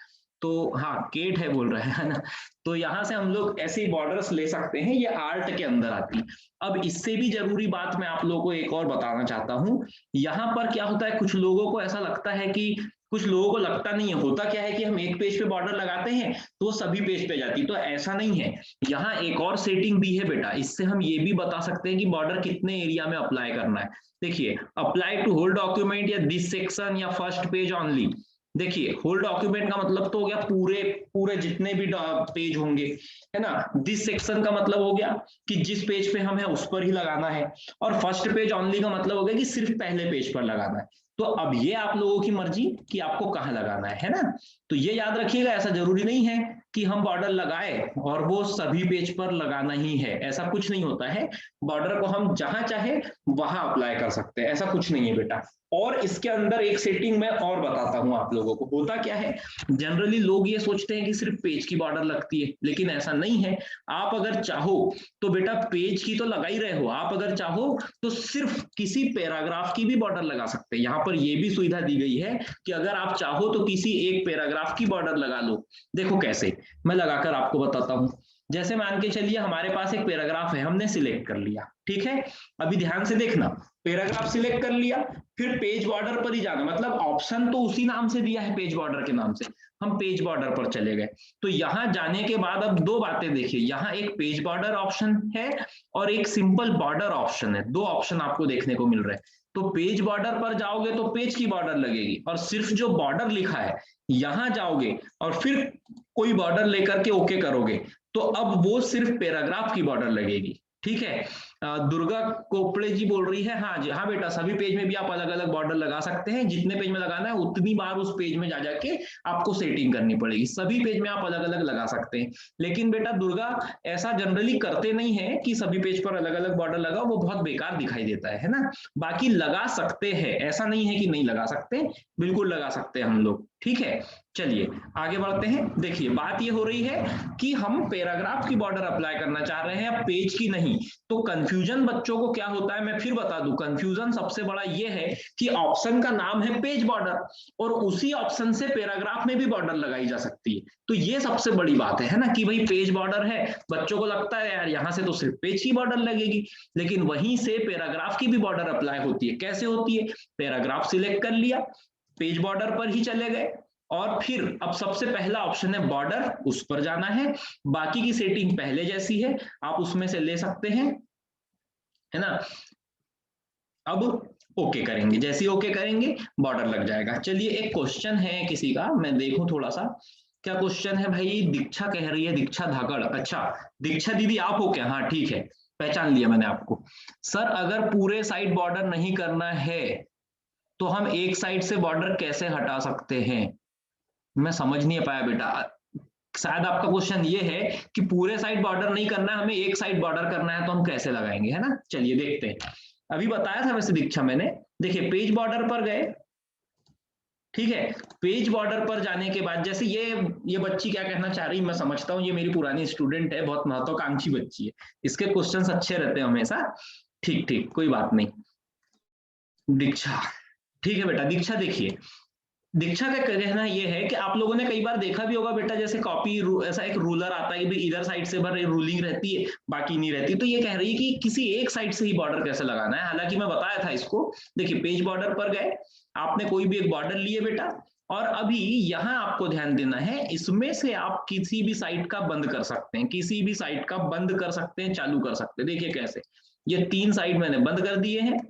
तो हाँ केट है बोल रहा है ना। तो यहाँ से हम लोग ऐसे बॉर्डर्स ले सकते हैं, ये आर्ट के अंदर आती है। अब इससे भी जरूरी बात मैं आप लोगों को एक और बताना चाहता हूँ। यहाँ पर क्या होता है, कुछ लोगों को ऐसा लगता है कि, कुछ लोगों को लगता नहीं है, होता क्या है कि हम एक पेज पे बॉर्डर लगाते हैं तो सभी पेज पे जाती, तो ऐसा नहीं है। यहाँ एक और सेटिंग भी है बेटा, इससे हम ये भी बता सकते हैं कि बॉर्डर कितने एरिया में अप्लाई करना है। देखिए अप्लाई टू होल डॉक्यूमेंट या दिस सेक्शन या फर्स्ट पेज ऑनली। देखिए होल डॉक्यूमेंट का मतलब तो हो गया पूरे पूरे जितने भी पेज होंगे, है ना। दिस सेक्शन का मतलब हो गया कि जिस पेज पे हम है उस पर ही लगाना है। और फर्स्ट पेज ऑनली का मतलब हो गया कि सिर्फ पहले पेज पर लगाना है। तो अब ये आप लोगों की मर्जी कि आपको कहाँ लगाना है ना। तो ये याद रखिएगा, ऐसा जरूरी नहीं है कि हम बॉर्डर लगाए और वो सभी पेज पर लगाना ही है, ऐसा कुछ नहीं होता है। बॉर्डर को हम जहां चाहे वहां अप्लाई कर सकते हैं, ऐसा कुछ नहीं है बेटा। और इसके अंदर एक सेटिंग मैं और बताता हूं आप लोगों को, होता क्या है, जनरली लोग ये सोचते हैं कि सिर्फ पेज की बॉर्डर लगती है, लेकिन ऐसा नहीं है। आप अगर चाहो तो बेटा पेज की तो लगा ही रहे हो, आप अगर चाहो तो सिर्फ किसी पैराग्राफ की भी बॉर्डर लगा सकते हैं। यहाँ पर ये भी सुविधा दी गई है कि अगर आप चाहो तो किसी एक पैराग्राफ की बॉर्डर लगा लो। देखो कैसे, मैं लगाकर आपको बताता हूं। जैसे मान के चलिए हमारे पास एक पैराग्राफ है, हमने सिलेक्ट कर लिया, ठीक है। अभी ध्यान से देखना, पैराग्राफ सिलेक्ट कर लिया, फिर पेज बॉर्डर पर ही जाना, मतलब ऑप्शन तो उसी नाम से दिया है पेज बॉर्डर के नाम से, हम पेज बॉर्डर पर चले गए। तो यहां जाने के बाद अब दो बातें देखिए, यहाँ एक पेज बॉर्डर ऑप्शन है और एक सिंपल बॉर्डर ऑप्शन है, दो ऑप्शन आपको देखने को मिल रहे हैं। तो पेज बॉर्डर पर जाओगे तो पेज की बॉर्डर लगेगी, और सिर्फ जो बॉर्डर लिखा है यहां जाओगे और फिर कोई बॉर्डर लेकर के ओके करोगे तो अब वो सिर्फ पैराग्राफ की बॉर्डर लगेगी, ठीक है। दुर्गा कोपड़े जी बोल रही है, हाँ जी हाँ बेटा, सभी पेज में भी आप अलग अलग बॉर्डर लगा सकते हैं, जितने पेज में लगाना है उतनी बार उस पेज में जा जाके आपको सेटिंग करनी पड़ेगी, सभी पेज में आप अलग अलग लगा सकते हैं। लेकिन बेटा दुर्गा ऐसा जनरली करते नहीं है कि सभी पेज पर अलग अलग बॉर्डर लगाओ, वो बहुत बेकार दिखाई देता है ना। बाकी लगा सकते हैं, ऐसा नहीं है कि नहीं लगा सकते, बिल्कुल लगा सकते हैं हम लोग, ठीक है। चलिए आगे बढ़ते हैं। देखिए बात ये हो रही है कि हम पैराग्राफ की बॉर्डर अप्लाई करना चाह रहे हैं, पेज की नहीं। तो कंफ्यूजन बच्चों को क्या होता है मैं फिर बता दूं, कंफ्यूजन सबसे बड़ा ये है कि ऑप्शन का नाम है पेज बॉर्डर और उसी ऑप्शन से पैराग्राफ में भी बॉर्डर लगाई जा सकती है। तो ये सबसे बड़ी बात है ना, कि भाई पेज बॉर्डर है, बच्चों को लगता है यार यहां से तो सिर्फ पेज की बॉर्डर लगेगी, लेकिन वहीं से पैराग्राफ की भी बॉर्डर अप्लाई होती है। कैसे होती है? पैराग्राफ सिलेक्ट कर लिया, पेज बॉर्डर पर ही चले गए, और फिर अब सबसे पहला ऑप्शन है बॉर्डर, उस पर जाना है। बाकी की सेटिंग पहले जैसी है, आप उसमें से ले सकते हैं, है ना। अब ओके करेंगे, जैसे ही ओके करेंगे बॉर्डर लग जाएगा। चलिए एक क्वेश्चन है किसी का, मैं देखूं थोड़ा सा क्या क्वेश्चन है। भाई दीक्षा कह रही है, दीक्षा धाकड़, अच्छा दीक्षा दीदी आप हो क्या? हाँ ठीक है, पहचान लिया मैंने आपको। सर अगर पूरे साइड बॉर्डर नहीं करना है तो हम एक साइड से बॉर्डर कैसे हटा सकते हैं? मैं समझ नहीं पाया बेटा, शायद आपका क्वेश्चन ये है कि पूरे साइड बॉर्डर नहीं करना है, हमें एक साइड बॉर्डर करना है तो हम कैसे लगाएंगे, है ना। चलिए देखते हैं, अभी बताया था वैसे दीक्षा मैंने। देखिए पेज बॉर्डर पर गए, ठीक है, पेज बॉर्डर पर जाने के बाद जैसे ये बच्ची क्या कहना चाह रही, मैं समझता हूँ, ये मेरी पुरानी स्टूडेंट है, बहुत महत्वाकांक्षी बच्ची है, इसके क्वेश्चंस अच्छे रहते हैं हमेशा। ठीक ठीक, कोई बात नहीं दीक्षा, ठीक है बेटा। दीक्षा देखिए, दीक्षा का कहना ये है कि आप लोगों ने कई बार देखा भी होगा बेटा, जैसे कॉपी ऐसा एक रूलर आता है कि इधर साइड से भर रूलिंग रहती है बाकी नहीं रहती, तो ये कह रही है कि किसी एक साइड से ही बॉर्डर कैसे लगाना है। हालांकि मैं बताया था इसको। देखिए पेज बॉर्डर पर गए, आपने कोई भी एक बॉर्डर लिए बेटा, और अभी यहाँ आपको ध्यान देना है, इसमें से आप किसी भी साइड का बंद कर सकते हैं, किसी भी साइड का बंद कर सकते हैं, चालू कर सकते हैं। देखिए कैसे, ये 3 साइड मैंने बंद कर दिए हैं,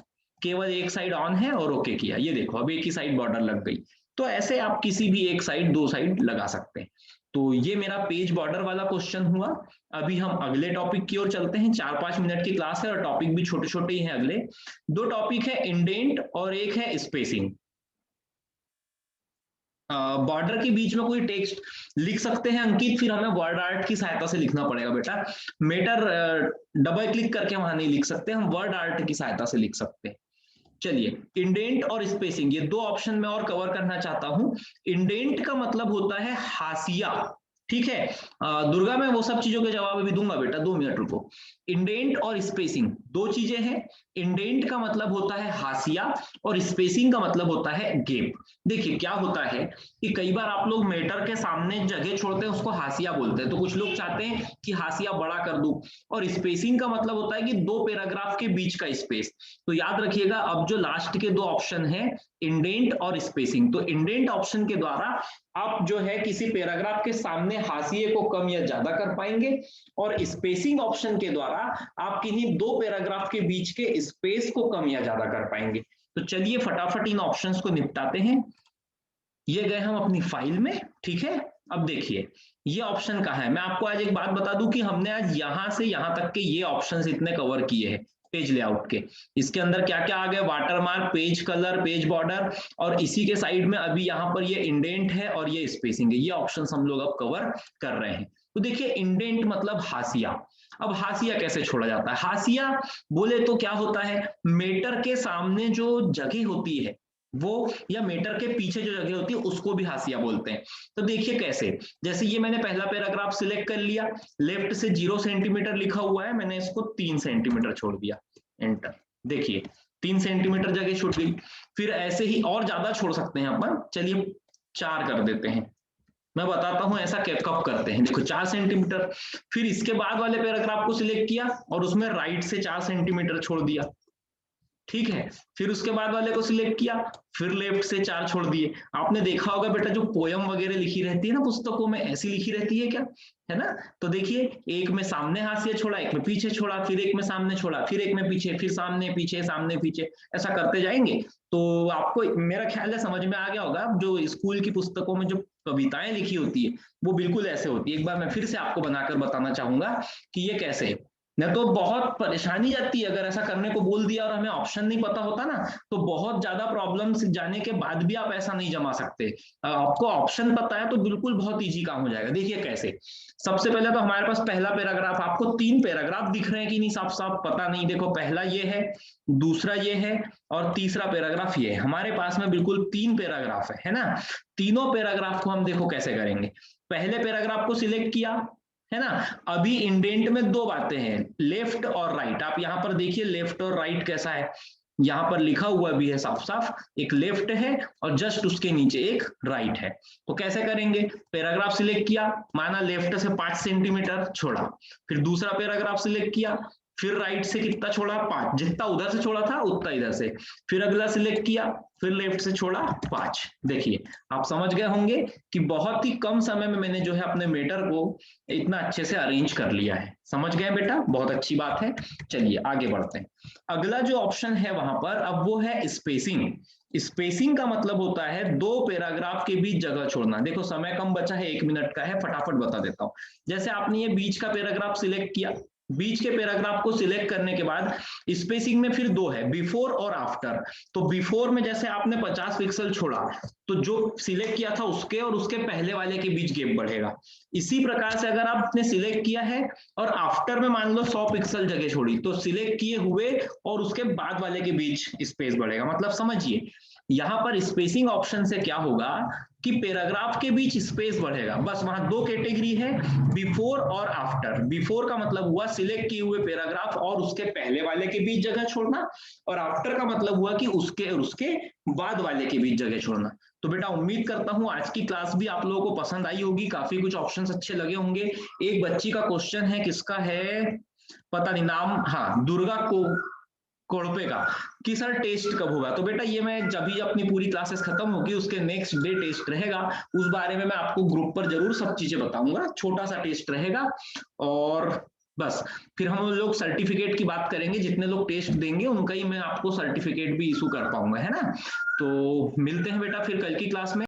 केवल एक साइड ऑन है और ओके किया, ये देखो अब एक ही साइड बॉर्डर लग गई। तो ऐसे आप किसी भी एक साइड, 2 साइड लगा सकते हैं। तो ये मेरा पेज बॉर्डर वाला क्वेश्चन हुआ। अभी हम अगले टॉपिक की ओर चलते हैं, 4-5 मिनट की क्लास है और टॉपिक भी छोटे छोटे ही हैं। अगले 2 टॉपिक है इंडेंट और एक है स्पेसिंग। बॉर्डर के बीच में कोई टेक्स्ट लिख सकते हैं अंकित, फिर हमें वर्ड आर्ट की सहायता से लिखना पड़ेगा बेटा। मेटर डबल क्लिक करके वहां नहीं लिख सकते, हम वर्ड आर्ट की सहायता से लिख सकते हैं। चलिए इंडेंट और स्पेसिंग, ये 2 ऑप्शन में और कवर करना चाहता हूं। इंडेंट का मतलब होता है हाशिया, ठीक है। दुर्गा मैं वो सब चीजों के जवाब अभी दूंगा बेटा, 2 मिनट रुको। इंडेंट और स्पेसिंग 2 चीजें हैं। इंडेंट का मतलब होता है हाशिया और स्पेसिंग का मतलब होता है गैप। देखिए क्या होता है कि कई बार आप लोग मेटर के सामने जगह छोड़ते हैं, उसको हाशिया बोलते हैं, तो कुछ लोग चाहते हैं कि हाशिया बड़ा कर दूं। और स्पेसिंग का मतलब होता है कि 2 पैराग्राफ के बीच का स्पेस। तो याद रखिएगा, अब जो लास्ट के 2 ऑप्शन है इंडेंट और स्पेसिंग, तो इंडेंट ऑप्शन के द्वारा आप जो है किसी पैराग्राफ के सामने हाशिए को कम या ज्यादा कर पाएंगे, और स्पेसिंग ऑप्शन के द्वारा आप किन्हीं 2 पैराग्राफ के बीच के स्पेस को कम या ज्यादा कर पाएंगे। तो चलिए फटाफट इन ऑप्शंस को निपटाते हैं। ये गए हम अपनी फाइल में, ठीक है। अब देखिए ये ऑप्शन कहाँ है, मैं आपको आज एक बात बता दूं कि हमने आज यहां से यहां तक के ये ऑप्शंस इतने कवर किए हैं पेज लेआउट के। इसके अंदर क्या क्या आ गए, watermark, page colour, page border, और इसी के साइड में अभी यहाँ पर ये इंडेंट है और ये स्पेसिंग है। ये ऑप्शंस हम लोग अब कवर कर रहे हैं। तो देखिए इंडेंट मतलब हाशिया। अब हाशिया कैसे छोड़ा जाता है? हाशिया बोले तो क्या होता है, मेटर के सामने जो जगह होती है वो, या मेटर के पीछे जो जगह होती है उसको भी हाशिया बोलते हैं। तो देखिए कैसे, जैसे ये मैंने पहला पैराग्राफ सिलेक्ट कर लिया, लेफ्ट से 0 सेंटीमीटर लिखा हुआ है, मैंने इसको 3 सेंटीमीटर छोड़ दिया, एंटर। देखिए 3 सेंटीमीटर जगह छूट गई। फिर ऐसे ही और ज्यादा छोड़ सकते हैं अपन, चलिए 4 कर देते हैं। मैं बताता हूं ऐसा कब करते हैं। देखो 4 सेंटीमीटर, फिर इसके बाद वाले पैराग्राफ को सिलेक्ट किया और उसमें राइट से 4 सेंटीमीटर छोड़ दिया, ठीक है। फिर उसके बाद वाले को सिलेक्ट किया, फिर लेफ्ट से 4 छोड़ दिए। आपने देखा होगा बेटा जो पोयम वगैरह लिखी रहती है ना पुस्तकों में, ऐसी लिखी रहती है क्या, है ना। तो देखिए एक में सामने हाशिया छोड़ा, एक में पीछे छोड़ा, फिर एक में सामने छोड़ा, फिर एक में पीछे, फिर सामने पीछे सामने पीछे, ऐसा करते जाएंगे। तो आपको मेरा ख्याल है समझ में आ गया होगा। जो स्कूल की पुस्तकों में जो कविताएं लिखी होती है वो बिल्कुल ऐसे होती है। एक बार मैं फिर से आपको बनाकर बताना चाहूंगा कि ये कैसे है। न तो बहुत परेशानी जाती है अगर ऐसा करने को बोल दिया और हमें ऑप्शन नहीं पता होता ना, तो बहुत ज्यादा प्रॉब्लम्स जाने के बाद भी आप ऐसा नहीं जमा सकते। आपको ऑप्शन पता है तो बिल्कुल बहुत इजी काम हो जाएगा। देखिए कैसे, सबसे पहले तो हमारे पास पहला पैराग्राफ, आपको 3 पैराग्राफ दिख रहे हैं कि नहीं साफ साफ पता नहीं। देखो पहला ये है, दूसरा ये है और तीसरा पैराग्राफ ये है। हमारे पास में बिल्कुल 3 पैराग्राफ है ना। तीनों पैराग्राफ को हम देखो कैसे करेंगे। पहले पैराग्राफ को सिलेक्ट किया, है ना। अभी इंडेंट में दो बातें हैं, लेफ्ट और राइट। आप यहां पर देखिए लेफ्ट और राइट कैसा है, यहां पर लिखा हुआ भी है साफ साफ, एक लेफ्ट है और जस्ट उसके नीचे एक राइट है। तो कैसे करेंगे, पैराग्राफ सिलेक्ट किया, माना लेफ्ट से 5 सेंटीमीटर छोड़ा, फिर दूसरा पैराग्राफ सिलेक्ट किया, फिर राइट से कितना छोड़ा, 5, जितना उधर से छोड़ा था उतना इधर से, फिर अगला सिलेक्ट किया, फिर लेफ्ट से छोड़ा 5। देखिए आप समझ गए होंगे कि बहुत ही कम समय में मैंने जो है अपने मेटर को इतना अच्छे से अरेंज कर लिया है। समझ गए बेटा, बहुत अच्छी बात है। चलिए आगे बढ़ते हैं। अगला जो ऑप्शन है वहां पर, अब वो है स्पेसिंग। स्पेसिंग का मतलब होता है दो पैराग्राफ के बीच जगह छोड़ना। देखो समय कम बचा है, 1 मिनट का है, फटाफट बता देता हूं। जैसे आपने ये बीच का पैराग्राफ सिलेक्ट किया, बीच के पैराग्राफ को सिलेक्ट करने के बाद स्पेसिंग में फिर दो है, बिफोर और आफ्टर। तो बिफोर में जैसे आपने 50 पिक्सल छोड़ा, तो जो सिलेक्ट किया था उसके और उसके पहले वाले के बीच गैप बढ़ेगा। इसी प्रकार से अगर आपने सिलेक्ट किया है और आफ्टर में मान लो 100 पिक्सल जगह छोड़ी, तो सिलेक्ट किए हुए और उसके बाद वाले के बीच स्पेस बढ़ेगा। मतलब समझिए यहां पर स्पेसिंग ऑप्शन से क्या होगा कि पैराग्राफ के बीच स्पेस बढ़ेगा। बस वहां दो कैटेगरी है, बिफोर और आफ्टर। बिफोर का मतलब हुआ सिलेक्ट किए हुए पैराग्राफ और उसके पहले वाले के बीच जगह छोड़ना, और आफ्टर का मतलब हुआ कि उसके और उसके बाद वाले के बीच जगह छोड़ना। तो बेटा उम्मीद करता हूं आज की क्लास भी आप लोगों को पसंद आई होगी, काफी कुछ ऑप्शंस अच्छे लगे होंगे। एक बच्ची का क्वेश्चन है, किसका है पता नहीं नाम, हाँ दुर्गा को कोड़पे का, कि सर टेस्ट कब होगा। तो बेटा ये मैं जब भी अपनी पूरी क्लासेस खत्म होगी उसके नेक्स्ट डे टेस्ट रहेगा, उस बारे में मैं आपको ग्रुप पर जरूर सब चीजें बताऊंगा। छोटा सा टेस्ट रहेगा और बस फिर हम लोग सर्टिफिकेट की बात करेंगे, जितने लोग टेस्ट देंगे उनका ही मैं आपको सर्टिफिकेट भी इशू कर पाऊंगा, है ना। तो मिलते हैं बेटा फिर कल की क्लास में।